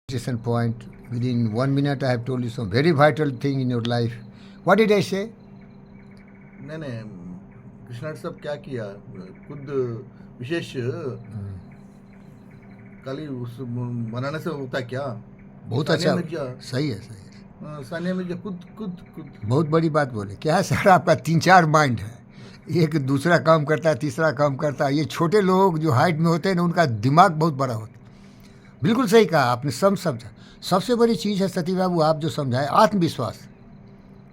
Decision point. Within 1 minute, I have told you some very vital thing in your life. What did I say? नहीं नहीं, कृष्णा साहब क्या किया, खुद विशेष कली उस बनाने से होता क्या? बहुत सानिया अच्छा, मिर्जा, सही है। सानिया मिर्जा खुद खुद खुद बहुत बड़ी बात बोले। क्या है सर, आपका 3-4 माइंड है, एक दूसरा काम करता है, तीसरा काम करता है। ये छोटे लोग जो हाइट में होते हैं ना, उनका दिमाग बहुत बड़ा होता है। बिल्कुल सही कहा आपने, समझा। सबसे बड़ी चीज़ है सती बाबू, आप जो समझाए, आत्मविश्वास,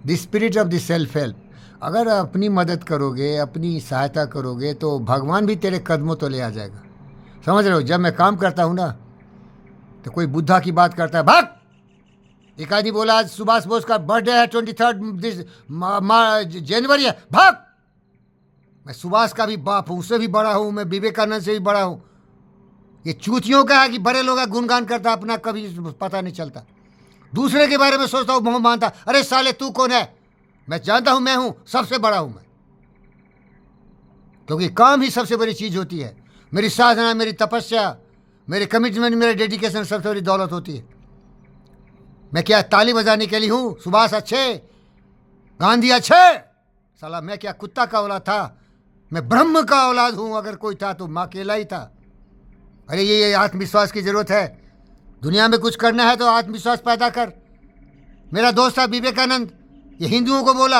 the spirit of the self help. अगर अपनी मदद करोगे, अपनी सहायता करोगे, तो भगवान भी तेरे कदमों तो ले आ जाएगा। समझ रहे हो? जब मैं काम करता हूँ ना, तो कोई बुद्धा की बात करता है, भाग। एक आदमी बोला आज सुभाष बोस का बर्थडे है, 23 जनवरी है, भाग। मैं सुभाष का भी बाप हूँ, उससे भी बड़ा हूँ, मैं विवेकानंद से भी बड़ा हूँ। ये चूतियों का है कि बड़े लोग का गुणगान करता, अपना कभी पता नहीं चलता। दूसरे के बारे में सोचता हूँ, मोह मानता। अरे साले तू कौन है? मैं जानता हूँ मैं हूँ, सबसे बड़ा हूँ मैं। क्योंकि काम ही सबसे बड़ी चीज़ होती है। मेरी साधना, मेरी तपस्या, मेरे कमिटमेंट, मेरे डेडिकेशन सबसे बड़ी दौलत होती है। मैं क्या ताली बजाने के लिए हूँ? सुभाष अच्छे, गांधी अच्छे, साला मैं क्या कुत्ता का औलाद था? मैं ब्रह्म का औलाद हूँ। अगर कोई था तो माँ अकेला ही था। अरे ये आत्मविश्वास की ज़रूरत है। दुनिया में कुछ करना है तो आत्मविश्वास पैदा कर। मेरा दोस्त था विवेकानंद, ये हिंदुओं को बोला,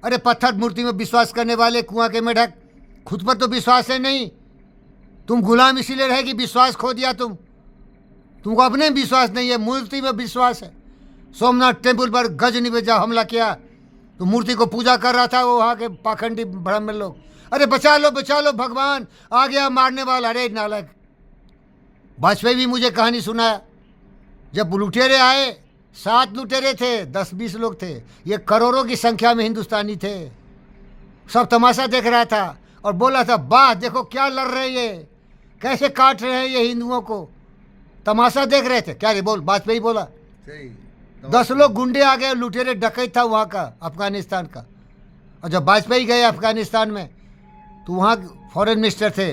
अरे पत्थर मूर्ति में विश्वास करने वाले कुआं के मेढक, खुद पर तो विश्वास है नहीं। तुम गुलाम इसीलिए रहे कि विश्वास खो दिया तुमको अपने में विश्वास नहीं है, मूर्ति में विश्वास है। सोमनाथ टेम्पल पर गजनी में जब हमला किया तो मूर्ति को पूजा कर रहा था वो वहाँ के पाखंडी ब्राह्मण लोग। अरे बचा लो भगवान, आ गया मारने वाला। अरे नालायक। वाजपेयी भी मुझे कहानी सुनाया, जब लुटेरे आए, 7 लुटेरे थे, 10-20 लोग थे, ये करोड़ों की संख्या में हिंदुस्तानी थे। सब तमाशा देख रहा था और बोला था, वाह देखो क्या लड़ रहे हैं ये, कैसे काट रहे हैं ये हिंदुओं को। तमाशा देख रहे थे। क्या रे बोल, वाजपेयी बोला। 10 लोग गुंडे आ गए, लुटेरे डकैत था वहाँ का, अफगानिस्तान का। और जब वाजपेयी गए अफगानिस्तान में तो वहाँ फॉरेन मिनिस्टर थे,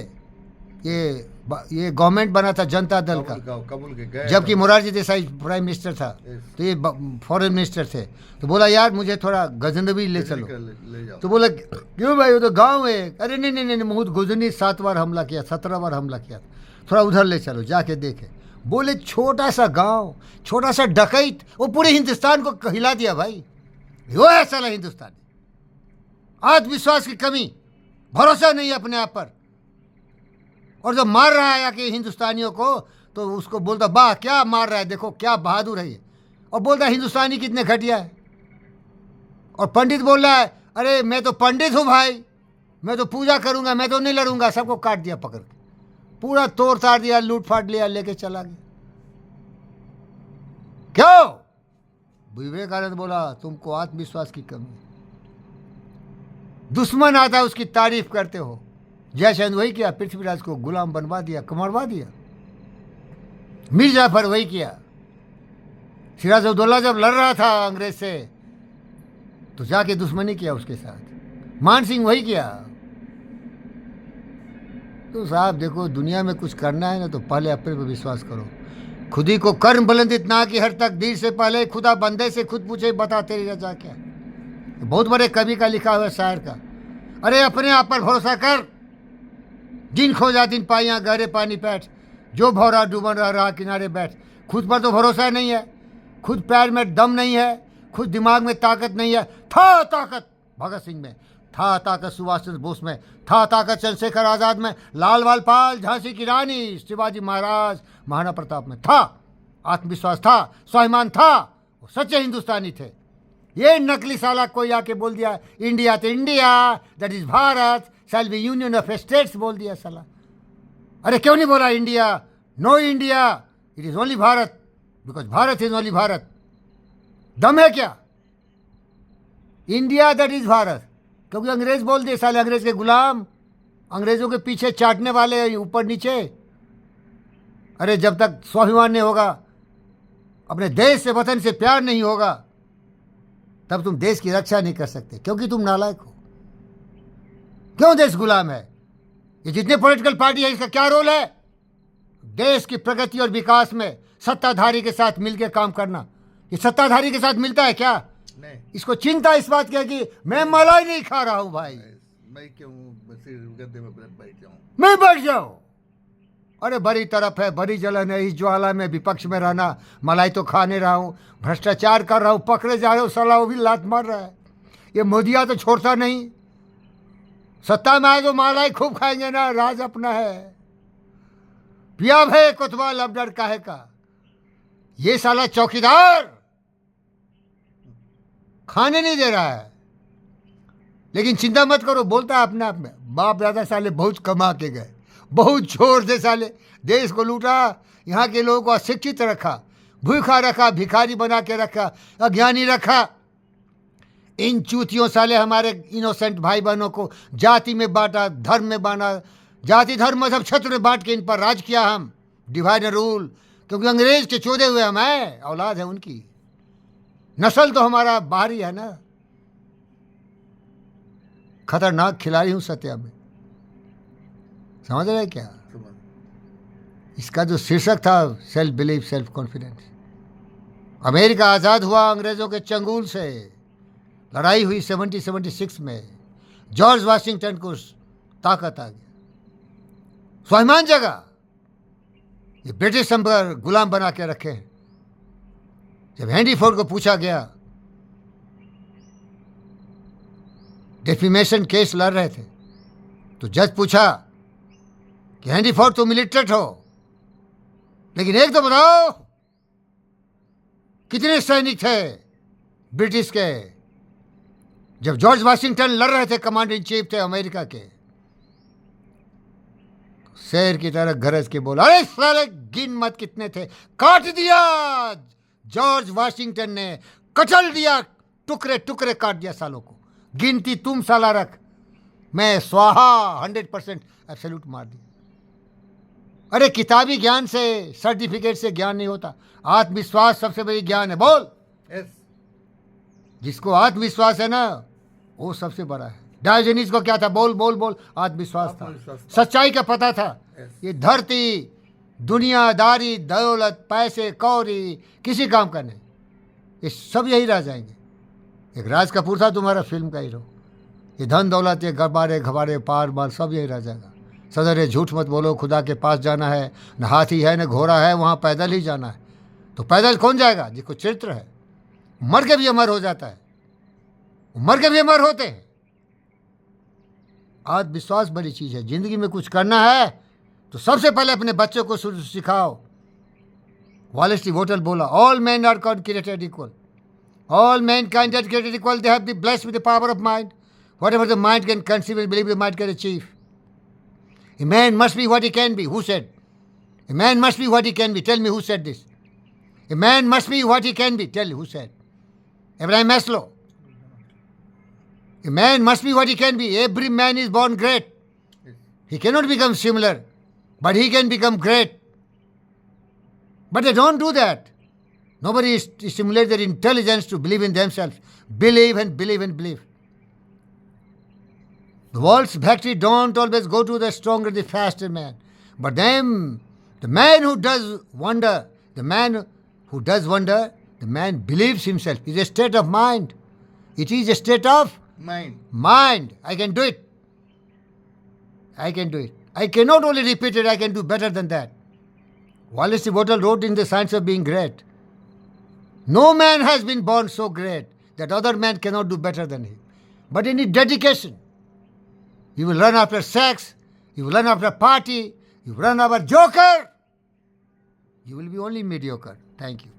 ये गवर्नमेंट बना था जनता दल का, कबूल के गए, जबकि मोरारजी देसाई प्राइम मिनिस्टर था, तो ये फॉरेन मिनिस्टर थे। तो बोला यार मुझे थोड़ा गजनवी ले चलो। ले जाओ। तो बोला क्यों भाई, वो तो गांव है। अरे नहीं, बहुत गजनी 7 बार हमला किया, 17 बार हमला किया, थोड़ा उधर ले चलो, जाके देखे। बोले छोटा सा गांव, छोटा सा डकैत, वो पूरे हिंदुस्तान को हिला दिया भाई। वो है साला हिंदुस्तानी। आत्मविश्वास की कमी, भरोसा नहीं अपने आप पर। और जब मार रहा है आके हिंदुस्तानियों को, तो उसको बोलता, वाह क्या मार रहा है, देखो क्या बहादुर है ये। और बोलता हिंदुस्तानी कितने घटिया है। और पंडित बोल रहा है, अरे मैं तो पंडित हूँ भाई, मैं तो पूजा करूंगा, मैं तो नहीं लड़ूंगा। सबको काट दिया पकड़ के, पूरा तोड़ ताड़ दिया, लूट फाट लिया, लेके चला गया। क्यों? विवेकानंद बोला तुमको आत्मविश्वास की कमी है। दुश्मन आता है उसकी तारीफ करते हो। जयचंद वही किया, पृथ्वीराज को गुलाम बनवा दिया, मरवा दिया। मीर जाफर वही किया। सिराजुद्दौला जब लड़ रहा था अंग्रेज से तो जाके दुश्मनी किया उसके साथ। मान सिंह वही किया। तो साहब देखो, दुनिया में कुछ करना है ना तो पहले अपने पर विश्वास करो। खुद ही को कर्म बुलंदित ना कि हर तकदीर से पहले खुदा बंदे से खुद पूछे, बता तेरी रजा क्या। बहुत बड़े कवि का लिखा हुआ शायर का। अरे अपने आप पर भरोसा कर, दिन खोजा दिन पाइया गहरे पानी पैठ, जो भौरा डूबन रहा किनारे बैठ। खुद पर तो भरोसा नहीं है, खुद पैर में दम नहीं है, खुद दिमाग में ताकत नहीं है। था ताकत भगत सिंह में, था ताकत सुभाष चंद्र बोस में, था ताकत चंद्रशेखर आजाद में, लाल बाल झांसी की रानी, शिवाजी महाराज, महाराणा प्रताप में था। आत्मविश्वास था, स्वाभिमान था, वो सच्चे हिंदुस्तानी थे। ये नकली साला कोई आके बोल दिया इंडिया तो India, that is Bharat, shall be union of states बोल दिया साला। अरे क्यों नहीं बोला India? No India, it is only Bharat, because Bharat is only Bharat. दम है क्या? इंडिया दैट इज भारत, क्योंकि अंग्रेज बोल दिए साले, अंग्रेज के गुलाम, अंग्रेजों के पीछे चाटने वाले ऊपर नीचे। अरे जब तक स्वाभिमान नहीं होगा, अपने देश से वतन से प्यार नहीं होगा, तब तुम देश की रक्षा नहीं कर सकते, क्योंकि तुम नालायक हो। क्यों देश गुलाम है? ये जितने पॉलिटिकल पार्टी है इसका क्या रोल है? देश की प्रगति और विकास में सत्ताधारी के साथ मिलकर काम करना। ये सत्ताधारी के साथ मिलता है क्या? नहीं इसको चिंता इस बात की है कि मैं मलाई नहीं खा रहा हूं भाई, मैं क्यों बस गद्दे में बैठ जाऊं? मैं बैठ जाऊं। अरे बड़ी तरफ है, बड़ी जलन है इस ज्वाला में विपक्ष में रहना। मलाई तो खा नहीं रहा हूं, भ्रष्टाचार कर रहा हूं, पकड़े जा रहे हो, साला वो भी लात मार रहा है। ये मोदिया तो छोड़ता नहीं, सत्ता में आए तो मलाई खूब खाएंगे ना, राज अपना है। पिया भे कोतवाल अब डर काहे का। ये साला चौकीदार खाने नहीं दे रहा है, लेकिन चिंता मत करो, बोलता है अपने आप में, बाप दादा साले बहुत कमा के गए, बहुत जोर से साले देश को लूटा, यहाँ के लोगों को अशिक्षित रखा, भूखा रखा, भिखारी बना के रखा, अज्ञानी रखा। इन चूतियों साले हमारे इनोसेंट भाई बहनों को जाति में बांटा, धर्म में बांटा, जाति धर्म मजहब क्षेत्र में बांट के इन पर राज किया हम, डिवाइड एंड रूल। क्योंकि अंग्रेज के चोदे हुए हम हैं, औलाद है उनकी, नस्ल तो हमारा बाहरी है ना। खतरनाक खिलाड़ी हूं सत्या में, समझ रहे क्या? इसका जो शीर्षक था self belief self confidence. America आज़ाद हुआ अंग्रेज़ों के चंगुल से, लड़ाई हुई 1776 में, जॉर्ज वाशिंगटन को ताकत आ गई, स्वाभिमान जगह। ये ब्रिटिश हम पर गुलाम बना के रखे हैं। जब हेनरी फोर्ड को पूछा गया, डेफिमेशन केस लड़ रहे थे, तो जज पूछा कि हेनरी फोर्ड तुम इलिटरेट हो, लेकिन एक तो बताओ कितने सैनिक थे ब्रिटिश के जब जॉर्ज वाशिंगटन लड़ रहे थे, कमांडर इन चीफ थे अमेरिका के। शेर की तरह गरज के बोला, अरे साले गिन मत कितने थे। काट दिया जॉर्ज वाशिंगटन ने, कचल दिया, टुकड़े टुकड़े काट दिया सालों को। गिनती तुम साला रख, मैं स्वाहा 100% एब्सोल्यूट मार दिया। अरे किताबी ज्ञान से, सर्टिफिकेट से ज्ञान नहीं होता, आत्मविश्वास सबसे बड़ी ज्ञान है। बोल, यस जिसको आत्मविश्वास है ना वो सबसे बड़ा है। डायोजनीस को क्या था? बोल बोल बोल, आत्मविश्वास था, सच्चाई का पता था। ये धरती, दुनियादारी, दौलत, पैसे, कौड़ी किसी काम का नहीं, ये सब यही रह जाएंगे। एक राज कपूर था तुम्हारा फिल्म का हीरो, ये धन दौलत, ये गबारे घबारे पार मार सब यही रह जाएगा। सदर, ये झूठ मत बोलो, खुदा के पास जाना है, न हाथी है न घोड़ा है, वहाँ पैदल ही जाना है। तो पैदल कौन जाएगा? जिसको चरित्र है। मर के भी अमर हो जाता है, मर के भी अमर होते हैं। आत्मविश्वास बड़ी चीज़ है। जिंदगी में कुछ करना है तो सबसे पहले अपने बच्चों को सिखाओ। वॉलेस डी वोटल बोला, all man are God created equal, all mankind are created equal, they have been blessed with the power of mind, whatever the mind can conceive and believe the mind can achieve. A man must be what he can be. Who said? A man must be what he can be. Tell me who said this. A man must be what he can be. Tell me who said? Abraham Maslow. A man must be what he can be. Every man is born great. He cannot become similar, but he can become great. But they don't do that. Nobody stimulates their intelligence to believe in themselves. Believe and believe and believe. The world's victory don't always go to the stronger, the faster man. But then, the man who does wonder, the man believes himself. It's a state of mind. It is a state of mind. I can do it. I can do it. I cannot only repeat it, I can do better than that. Wallace D. Bottle wrote in The Science of Being Great, no man has been born so great that other man cannot do better than him. But in his dedication, you will run after sex, you will run after party, you will run after joker, you will be only mediocre. Thank you.